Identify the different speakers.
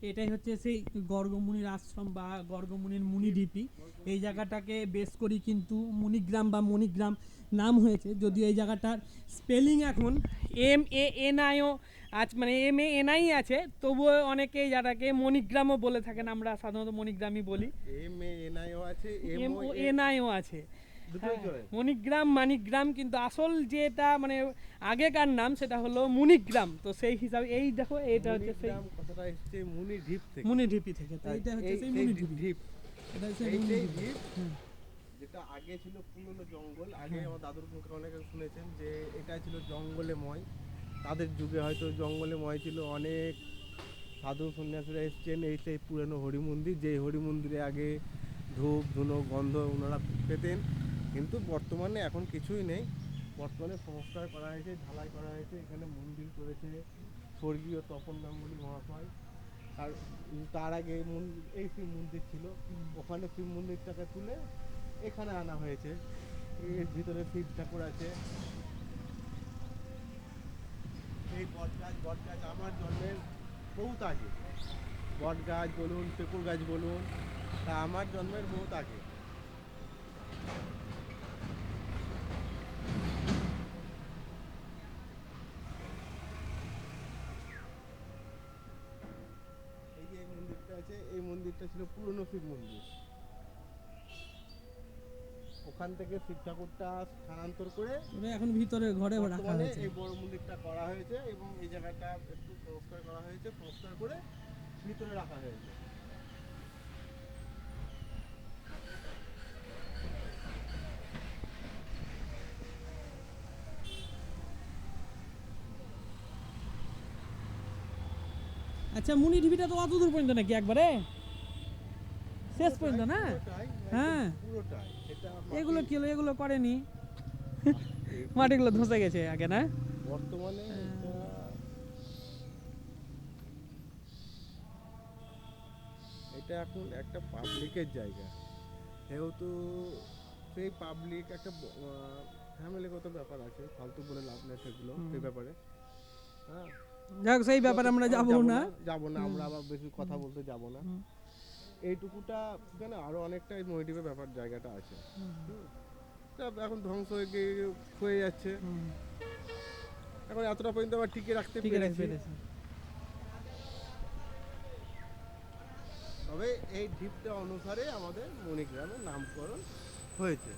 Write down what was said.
Speaker 1: এটাই হচ্ছে সেই গর্গমুনির আশ্রম বা গর্গমুনির মুনিঢিপি। এই জায়গাটাকে বেস করি কিন্তু মুনিগ্রাম বা মণিগ্রাম নাম হয়েছে, যদিও এই জায়গাটার স্পেলিং এখন MANIও আজ মানে MANI আছে, তবুও অনেকে এই জায়গাটাকে মণিগ্রামও বলে থাকেন, আমরা সাধারণত মণিগ্রামই বলি।
Speaker 2: MANIও আছে,
Speaker 1: MONIও আছে।
Speaker 2: দুটোই
Speaker 1: হ্যাঁ,
Speaker 2: চলে।
Speaker 1: মণিগ্রাম মানিগ্রাম, কিন্তু আসল যেটা মানে আগেকার নাম সেটা হলো মুনিগ্রাম। তো সেই হিসাবে এই দেখো এটা হচ্ছে সেই
Speaker 2: মুনিগ্রাম কথাটা এসছে মুনিঢিপ থেকে।
Speaker 1: মুনিঢিপি থেকে, তো
Speaker 2: তাই
Speaker 1: এইটা হচ্ছে
Speaker 2: এই
Speaker 1: সেই
Speaker 2: সেই
Speaker 1: মুনিঢিপি।
Speaker 2: ঢিপ,
Speaker 1: এটা হচ্ছে
Speaker 2: এই সেই
Speaker 1: মুনিঢিপি।
Speaker 2: ঢিপ
Speaker 1: হুম,
Speaker 2: যেটা আগে ছিল পুরনো জঙ্গল। আগে
Speaker 1: হ্যাঁ।
Speaker 2: আমার দাদুর মুখে অনেকে শুনেছেন যে এটা ছিল জঙ্গলেময়। তাদের যুগে হয়তো জঙ্গলেময় ছিল, অনেক সাধু সন্ন্যাসীরা এসছেন। এই সেই পুরনো হরি মন্দির, যেই হরি মন্দিরে আগে ধূপ ধুনো গন্ধ ওনারা পেতেন। কিন্তু বর্তমানে এখন কিছুই নেই। বর্তমানে সংস্কার করা হয়েছে, ঢালাই করা হয়েছে, এখানে মন্দির করেছে স্বর্গীয় তপন গাঙ্গুলি মহাশয়। আর তার আগে এই শিব মন্দির ছিল, ওখানে শিব মন্দিরটাকে তুলে এখানে আনা হয়েছে। এর ভিতরে শিব ঠাকুর আছে। এই বট গাছ আমার জন্মের বহুত আগে। বট গাছ বলুন, তেঁতুল গাছ বলুন, তা আমার জন্মের বহুত আগে। এই যে এই মন্দিরটা আছে, এই মন্দিরটা ছিল পুরনো শিব মন্দির। ওখান থেকে শিব ঠাকুরটা স্থানান্তর করে
Speaker 1: ওটা এখন ভিতরে ঘরে রাখা
Speaker 2: বর্তমানে
Speaker 1: হয়েছে।
Speaker 2: এই বড় মন্দিরটা করা হয়েছে, এবং এই জায়গাটা একটু সংস্কার করা হয়েছে, সংস্কার করে ভিতরে রাখা হয়েছে।
Speaker 1: আচ্ছা, মুনিঢিপিটা তো অত দূর পর্যন্ত নাকি একবারে শেষ পর্যন্ত না?
Speaker 2: পুরোটাই,
Speaker 1: হ্যাঁ।
Speaker 2: পুরোটাই এটা
Speaker 1: এগুলো কি হলো, এগুলো করেনি,
Speaker 2: মাটি-
Speaker 1: মাটিগুলো ধসে গেছে আগে না?
Speaker 2: বর্তমানে এটা এখন একটা পাবলিকের জায়গা, যেহেতু সেই পাবলিক একটা ফ্যামিলিগত ব্যাপার আছে, ফালতু বলে লাভ নেই সেগুলো, সেই ব্যাপারে। হ্যাঁ,
Speaker 1: যাক, সেই ব্যাপারে আমরা যাবো না।
Speaker 2: যাবো না, আমরা আবার বেশি কথা বলতে যাব না।
Speaker 1: হুম।
Speaker 2: এইটুকুটা কেন, আরো অনেকটাই মোটিভের ব্যাপার জায়গাটা আছে। হুম। তা এখন ধ্বংস হয়ে যাচ্ছে। এখন এতটা পর্যন্ত আবার টিকে রাখতে
Speaker 1: ঠিক আছে,
Speaker 2: পেরেছি।
Speaker 1: পেরেছি।
Speaker 2: তবে এই দ্বীপটা অনুসারে আমাদের মণিগ্রামের নামকরণ হয়েছে।